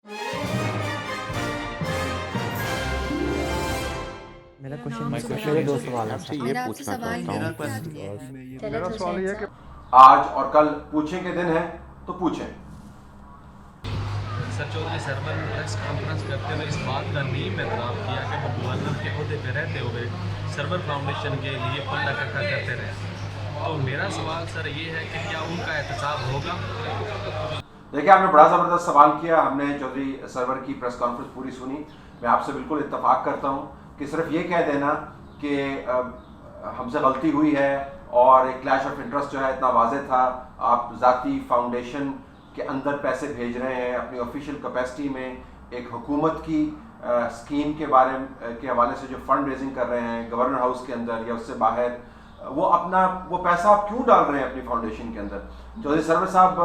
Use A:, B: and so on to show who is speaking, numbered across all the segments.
A: میرا
B: My
A: question
B: question
C: میرے
B: is
C: دو
B: کہ
C: سوال
B: میں
C: ہیں
B: آپ سے
C: سر.
B: یہ
D: میرا آپ سے
B: پوچھنا
D: سوال
B: چاہتا
D: یہ
B: ہوں
D: تھا
E: میرا سوال یہ ہے کہ
F: آج اور کل پوچھیں کے دن ہے تو پوچھیں.
G: سر چودھری سرور نے پریس کانفرنس کرتے ہوئے اس بات کا نیم اعتراف کیا کہ وہ گورنر کے عہدے پہ رہتے ہوئے سرور فاؤنڈیشن کے لیے فنڈ اکٹھا کرتے رہے. تو میرا سوال سر یہ ہے کہ کیا ان کا احتساب ہوگا؟
F: دیکھیں آپ نے بڑا زبردست سوال کیا. ہم نے چودھری سرور کی پریس کانفرنس پوری سنی. میں آپ سے بالکل اتفاق کرتا ہوں کہ صرف یہ کہہ دینا کہ ہم سے غلطی ہوئی ہے اور ایک کلیش آف انٹرسٹ جو ہے اتنا واضح تھا. آپ ذاتی فاؤنڈیشن کے اندر پیسے بھیج رہے ہیں اپنی آفیشیل کیپیسٹی میں ایک حکومت کی اسکیم کے بارے کے حوالے سے جو فنڈ ریزنگ کر رہے ہیں گورنر ہاؤس کے اندر یا اس سے باہر, وہ پیسہ آپ کیوں ڈال رہے ہیں اپنی فاؤنڈیشن کے اندر؟ چودھری سرور صاحب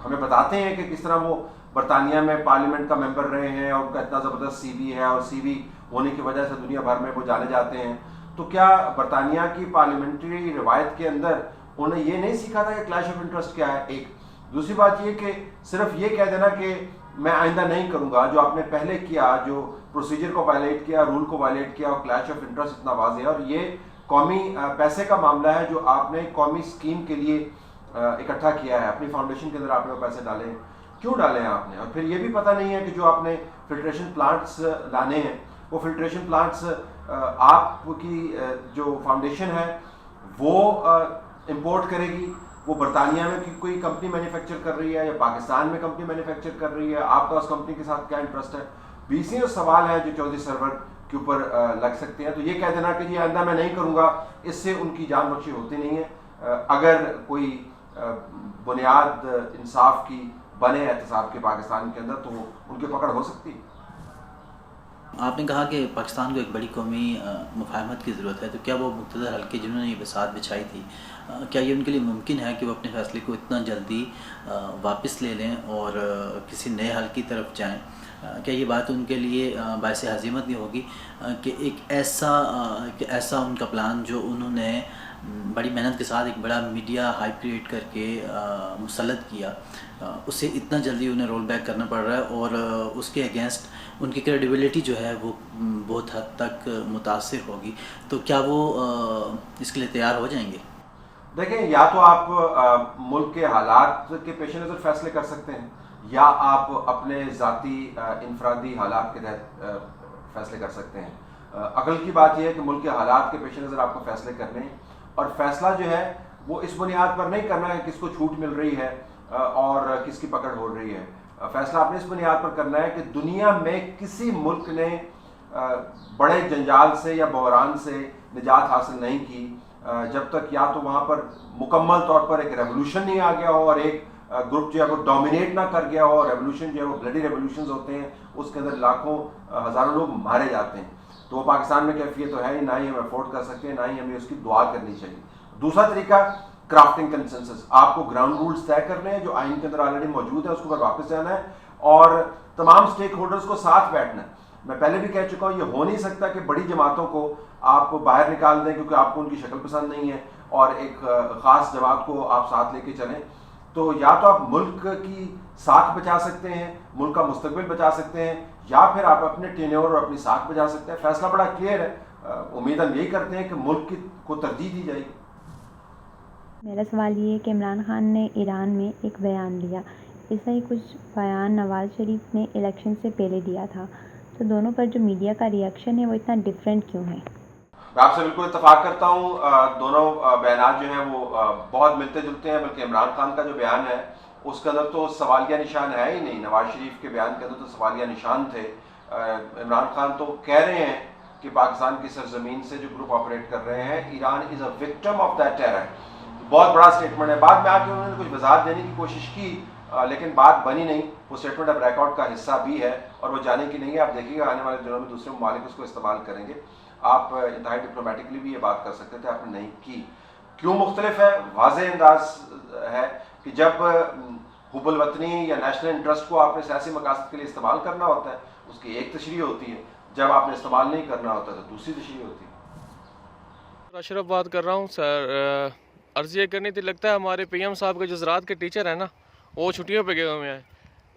F: ہمیں بتاتے ہیں کہ کس طرح وہ برطانیہ میں پارلیمنٹ کا ممبر رہے ہیں اور ان کا اتنا زبردست سی وی ہے اور سی وی ہونے کی وجہ سے دنیا بھر میں وہ جانے جاتے ہیں. تو کیا برطانیہ کی پارلیمنٹری روایت کے اندر انہوں نے یہ نہیں سیکھا تھا کہ کلیش آف انٹرسٹ کیا ہے؟ ایک دوسری بات یہ کہ صرف یہ کہہ دینا کہ میں آئندہ نہیں کروں گا, جو آپ نے پہلے کیا, جو پروسیجر کو وائلیٹ کیا, رول کو وائلیٹ کیا, اور کلیش آف انٹرسٹ اتنا واضح ہے, اور یہ قومی پیسے کا معاملہ ہے جو آپ نے قومی اسکیم کے لیے اکٹھا کیا ہے, اپنی فاؤنڈیشن کے اندر آپ نے وہ پیسے ڈالے ہیں, کیوں ڈالے ہیں آپ نے؟ اور پھر یہ بھی پتہ نہیں ہے کہ جو آپ نے فلٹریشن پلانٹس لانے ہیں وہ فلٹریشن پلانٹس آپ کی جو فاؤنڈیشن ہے وہ امپورٹ کرے گی, وہ برطانیہ میں کوئی کمپنی مینوفیکچر کر رہی ہے یا پاکستان میں کمپنی مینوفیکچر کر رہی ہے, آپ کا اس کمپنی کے ساتھ کیا انٹرسٹ ہے؟ 20 سوال ہیں جو چودھری سرور کے اوپر لگ سکتے ہیں. تو یہ کہہ دینا کہ یہ آئندہ میں نہیں کروں گا, اس سے ان کی جان بخشی ہوتی نہیں ہے. اگر کوئی بنیاد انصاف کی بنے احتساب کے پاکستان کے اندر تو ان کی پکڑ ہو سکتی ہے.
C: آپ نے کہا کہ پاکستان کو ایک بڑی قومی مفاہمت کی ضرورت ہے, تو کیا وہ مقتدر حلقے جنہوں نے یہ بساط بچھائی تھی, کیا یہ ان کے لیے ممکن ہے کہ وہ اپنے فیصلے کو اتنا جلدی واپس لے لیں اور کسی نئے حل کی طرف جائیں؟ کیا یہ بات ان کے لیے باعث ہزیمت نہیں ہوگی کہ ایک ایسا ان کا پلان جو انہوں نے بڑی محنت کے ساتھ ایک بڑا میڈیا ہائپ کریٹ کر کے مسلط کیا, اسے اتنا جلدی انہیں رول بیک کرنا پڑ رہا ہے اور اس کے اگینسٹ ان کی کریڈیبلٹی جو ہے وہ بہت حد تک متاثر ہوگی, تو کیا وہ اس کے لیے تیار ہو جائیں گے؟
F: دیکھیں, یا تو آپ ملک کے حالات کے پیش نظر فیصلے کر سکتے ہیں یا آپ اپنے ذاتی انفرادی حالات کے تحت فیصلے کر سکتے ہیں. عقل کی بات یہ ہے کہ ملک کے حالات کے پیش نظر آپ کو فیصلے کرنے ہیں, اور فیصلہ جو ہے وہ اس بنیاد پر نہیں کرنا ہے کس کو چھوٹ مل رہی ہے اور کس کی پکڑ ہو رہی ہے. فیصلہ آپ نے اس بنیاد پر کرنا ہے کہ دنیا میں کسی ملک نے بڑے جنجال سے یا بحران سے نجات حاصل نہیں کی جب تک یا تو وہاں پر مکمل طور پر ایک ریولوشن نہیں آ گیا ہو اور ایک گروپ جو ہے وہ ڈومینیٹ نہ کر گیا ہو. ریولوشن جو ہے وہ بلڈی ریولوشنز ہوتے ہیں, اس کے اندر لاکھوں ہزاروں لوگ مارے جاتے ہیں. تو وہ پاکستان میں کیفیت تو ہے ہی, نہ ہی ہم افورڈ کر سکتے ہیں, نہ ہی ہمیں اس کی دعا کرنی چاہیے. دوسرا طریقہ کرافٹنگ کنسنسس, آپ کو گراؤنڈ رولز طے کرنے ہیں جو آئین کے اندر آلریڈی موجود ہے, اس کو واپس جانا ہے اور تمام اسٹیک ہولڈرز کو ساتھ بیٹھنا ہے. میں پہلے بھی کہہ چکا ہوں, یہ ہو نہیں سکتا کہ بڑی جماعتوں کو آپ باہر نکال دیں کیونکہ آپ کو ان کی شکل پسند نہیں ہے اور ایک خاص جماعت کو آپ ساتھ لے کے چلیں. تو یا تو آپ ملک کی ساکھ بچا سکتے ہیں, ملک کا مستقبل بچا سکتے ہیں, یا پھر آپ اپنے ٹینیور اور اپنی ساکھ بچا سکتے ہیں. فیصلہ بڑا کلیئر ہے, امید ہم یہی کرتے ہیں کہ ملک کو ترجیح دی جائے گی.
H: میرا سوال یہ ہے کہ عمران خان نے ایران میں ایک بیان دیا, ایسا ہی کچھ بیان نواز شریف نے الیکشن سے پہلے دیا تھا, تو دونوں پر جو میڈیا کا ریئیکشن ہے وہ اتنا ڈفرینٹ کیوں ہے؟
F: میں آپ سے بالکل اتفاق کرتا ہوں, دونوں بیانات جو ہیں وہ بہت ملتے جلتے ہیں. بلکہ عمران خان کا جو بیان ہے اس کے اندر تو سوالیہ نشان ہے ہی نہیں, نواز شریف کے بیان کے اندر تو سوالیہ نشان تھے. عمران خان تو کہہ رہے ہیں کہ پاکستان کی سرزمین سے جو گروپ آپریٹ کر رہے ہیں, Iran is a victim of that terror. بہت بڑا اسٹیٹمنٹ ہے. بعد میں آ کے انہوں نے کچھ وضاحت دینے کی کوشش کی لیکن بات بنی نہیں. وہ اسٹیٹمنٹ اب ریکارڈ کا حصہ بھی ہے اور وہ جانے کی نہیں ہے. آپ دیکھیے گا آنے والے دنوں میں دوسرے ممالک اس کو استعمال کریں گے. آپ انتہائی ڈپلومیٹکلی بھی یہ بات کر سکتے تھے, آپ نے نہیں کی. کیوں مختلف ہے؟ واضح انداز ہے کہ جب حب الوطنی یا نیشنل انٹرسٹ کو آپ نے سیاسی مقاصد کے لیے استعمال کرنا ہوتا ہے اس کی ایک تشریح ہوتی ہے, جب آپ نے استعمال نہیں کرنا ہوتا تو دوسری تشریح ہوتی ہے.
I: اشرف بات کر رہا ہوں سر. عرض یہ کرنی تھی, لگتا ہے ہمارے پی ایم صاحب کے جو زراعت کے ٹیچر ہیں نا وہ چھٹیوں پہ گئے ہوئے ہیں.